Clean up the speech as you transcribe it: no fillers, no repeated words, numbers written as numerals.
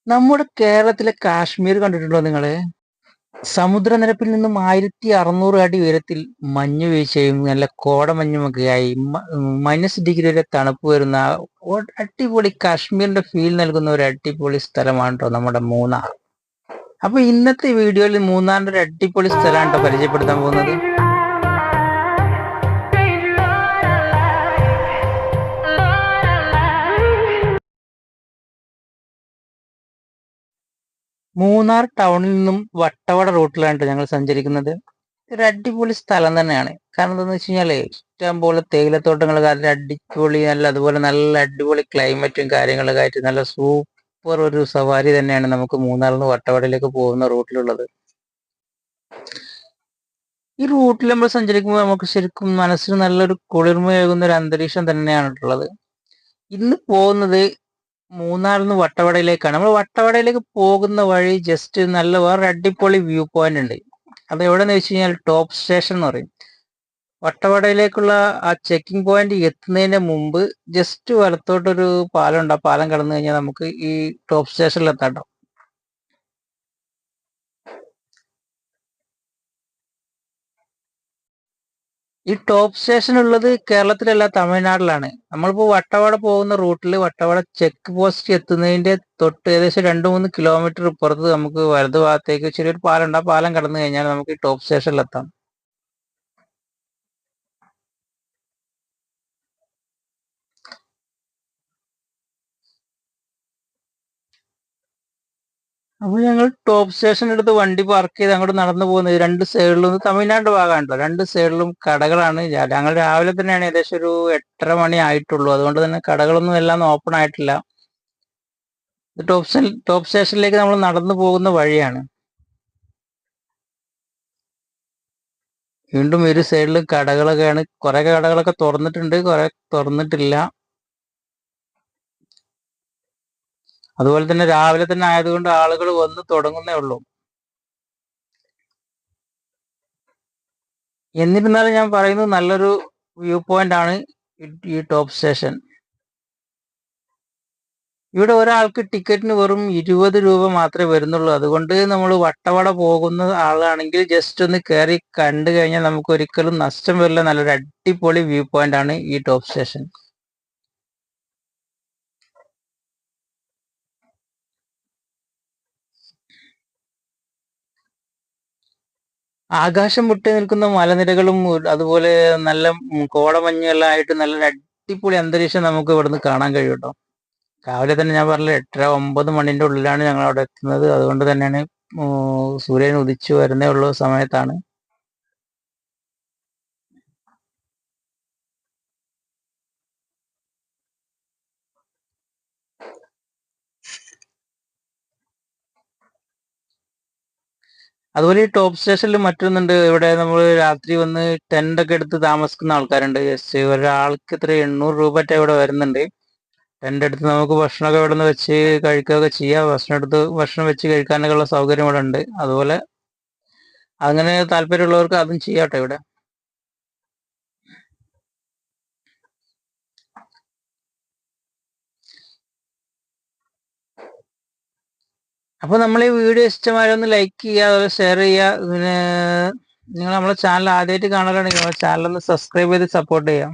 നമ്മുടെ കേരളത്തിലെ കാശ്മീർ കണ്ടിട്ടുണ്ടോ നിങ്ങള്? സമുദ്രനിരപ്പിൽ നിന്നും 1600 അടി ഉയരത്തിൽ മഞ്ഞ് വീഴ്ചയും നല്ല കോടമഞ്ഞുമൊക്കെയായി -ഡിഗ്രി വരെ തണുപ്പ് വരുന്ന അടിപൊളി കാശ്മീരിന്റെ ഫീൽ നൽകുന്ന ഒരു അടിപൊളി സ്ഥലമാണ് കേട്ടോ നമ്മുടെ മൂന്നാർ. അപ്പൊ ഇന്നത്തെ വീഡിയോയിൽ മൂന്നാറിന്റെ ഒരു അടിപൊളി സ്ഥലമാണ് കേട്ടോ പരിചയപ്പെടുത്താൻ പോകുന്നത്. മൂന്നാർ ടൗണിൽ നിന്നും വട്ടവട റൂട്ടിലാണ് ഞങ്ങൾ സഞ്ചരിക്കുന്നത്. ഒരു അടിപൊളി സ്ഥലം തന്നെയാണ്. കാരണം എന്താണെന്ന് വെച്ച് കഴിഞ്ഞാല് ഇഷ്ടം പോലെ തേയിലത്തോട്ടങ്ങൾ, നല്ല അടിപൊളി, അതുപോലെ നല്ല അടിപൊളി ക്ലൈമറ്റും കാര്യങ്ങളൊക്കെ ആയിട്ട് നല്ല സൂപ്പർ ഒരു സവാരി തന്നെയാണ് നമുക്ക് മൂന്നാറിൽ നിന്ന് വട്ടവടയിലേക്ക് പോകുന്ന റൂട്ടിലുള്ളത്. ഈ റൂട്ടിൽ നമ്മൾ സഞ്ചരിക്കുമ്പോൾ നമുക്ക് ശരിക്കും മനസ്സിന് നല്ലൊരു കുളിർമയേകുന്ന ഒരു അന്തരീക്ഷം തന്നെയാണ് ഉള്ളത്. ഇന്ന് പോകുന്നത് മൂന്നാറിൽ നിന്ന് വട്ടവടയിലേക്കാണ്. നമ്മൾ വട്ടവടയിലേക്ക് പോകുന്ന വഴി ജസ്റ്റ് നല്ല വേറെ അടിപൊളി വ്യൂ പോയിന്റ് ഉണ്ട്. അത് എവിടെന്ന് വെച്ച് കഴിഞ്ഞാൽ ടോപ്പ് സ്റ്റേഷൻ എന്ന് പറയും. വട്ടവടയിലേക്കുള്ള ആ ചെക്കിംഗ് പോയിന്റ് എത്തുന്നതിന് മുമ്പ് ജസ്റ്റ് വലത്തോട്ടൊരു പാലം ഉണ്ട്. ആ പാലം കടന്നു കഴിഞ്ഞാൽ നമുക്ക് ഈ ടോപ്പ് സ്റ്റേഷനിൽ എത്താട്ടോ. ഈ ടോപ്പ് സ്റ്റേഷൻ ഉള്ളത് കേരളത്തിലല്ല, തമിഴ്നാട്ടിലാണ്. നമ്മളിപ്പോ വട്ടവട പോകുന്ന റൂട്ടിൽ വട്ടവട ചെക്ക് പോസ്റ്റ് എത്തുന്നതിന്റെ തൊട്ട് ഏകദേശം 2-3 കിലോമീറ്റർ ഇപ്പുറത്ത് നമുക്ക് വലതു ഭാഗത്തേക്ക് ചെറിയൊരു പാലം ഉണ്ട്. ആ പാലം കടന്നു കഴിഞ്ഞാൽ നമുക്ക് ഈ ടോപ്പ് സ്റ്റേഷനിൽ എത്താം. അപ്പൊ ഞങ്ങൾ ടോപ്പ് സ്റ്റേഷൻ എടുത്ത് വണ്ടി പാർക്ക് ചെയ്ത് അങ്ങോട്ട് നടന്നു പോകുന്നത്. രണ്ട് സൈഡിലും തമിഴ്നാട് ഭാഗമാണല്ലോ, രണ്ട് സൈഡിലും കടകളാണ്. ഞങ്ങൾ രാവിലെ തന്നെയാണ്, ഏകദേശം ഒരു 8:30 മണി ആയിട്ടുള്ളൂ. അതുകൊണ്ട് തന്നെ കടകളൊന്നും എല്ലാം ഓപ്പൺ ആയിട്ടില്ല. ടോപ്പ് സ്റ്റേഷനിലേക്ക് നമ്മൾ നടന്നു പോകുന്ന വഴിയാണ്. വീണ്ടും ഇരു സൈഡിലും കടകളൊക്കെയാണ്. കുറെ കടകളൊക്കെ തുറന്നിട്ടുണ്ട്, കുറെ തുറന്നിട്ടില്ല. അതുപോലെ തന്നെ രാവിലെ തന്നെ ആയതുകൊണ്ട് ആളുകൾ വന്ന് തുടങ്ങുന്നേ ഉള്ളൂ. എന്നിരുന്നാലും ഞാൻ പറയുന്നത് നല്ലൊരു വ്യൂ പോയിന്റ് ആണ് ഈ ടോപ്പ് സ്റ്റേഷൻ. ഇവിടെ ഒരാൾക്ക് ടിക്കറ്റിന് വെറും 20 രൂപ മാത്രമേ വരുന്നുള്ളൂ. അതുകൊണ്ട് നമ്മൾ വട്ടവട പോകുന്ന ആളാണെങ്കിൽ ജസ്റ്റ് ഒന്ന് കയറി കണ്ടു കഴിഞ്ഞാൽ നമുക്ക് ഒരിക്കലും നഷ്ടം വരില്ല. നല്ലൊരു അടിപൊളി വ്യൂ പോയിന്റ് ആണ് ഈ ടോപ്പ് സ്റ്റേഷൻ. ആകാശം മുട്ടി നിൽക്കുന്ന മലനിരകളും അതുപോലെ നല്ല കോടമഞ്ഞെല്ലാം ആയിട്ട് നല്ലൊരു അടിപൊളി അന്തരീക്ഷം നമുക്ക് ഇവിടുന്ന് കാണാൻ കഴിയും കേട്ടോ. രാവിലെ തന്നെ ഞാൻ പറഞ്ഞില്ല, 8:30-9 ഉള്ളിലാണ് ഞങ്ങൾ അവിടെ എത്തുന്നത്. അതുകൊണ്ട് തന്നെയാണ് സൂര്യൻ ഉദിച്ചു വരുന്നേ ഉള്ള സമയത്താണ്. അതുപോലെ ഈ ടോപ്പ് സ്റ്റേഷനിൽ മറ്റൊന്നുണ്ട്. ഇവിടെ നമ്മൾ രാത്രി വന്ന് ടെന്റ് ഒക്കെ എടുത്ത് താമസിക്കുന്ന ആൾക്കാരുണ്ട്. ജസ്റ്റ് ഒരാൾക്ക് ഇത്ര 800 രൂപ ഇവിടെ വരുന്നുണ്ട്. ടെന്റ് എടുത്ത് നമുക്ക് ഭക്ഷണമൊക്കെ ഇവിടെ നിന്ന് വെച്ച് കഴിക്കുകയൊക്കെ ചെയ്യാം. ഭക്ഷണം വെച്ച് കഴിക്കാനൊക്കെ ഉള്ള സൗകര്യം ഇവിടെ ഉണ്ട്. അതുപോലെ അങ്ങനെ താല്പര്യമുള്ളവർക്ക് അതും ചെയ്യാട്ടോ ഇവിടെ. അപ്പൊ നമ്മൾ ഈ വീഡിയോ ഇഷ്ടമായ ഒന്ന് ലൈക്ക് ചെയ്യുക, അതുപോലെ ഷെയർ ചെയ്യുക. പിന്നെ നിങ്ങൾ നമ്മളെ ചാനൽ ആദ്യമായിട്ട് കാണാനാണെങ്കിൽ നമ്മളെ ചാനൽ ഒന്ന് സബ്സ്ക്രൈബ് ചെയ്ത് സപ്പോർട്ട് ചെയ്യാം.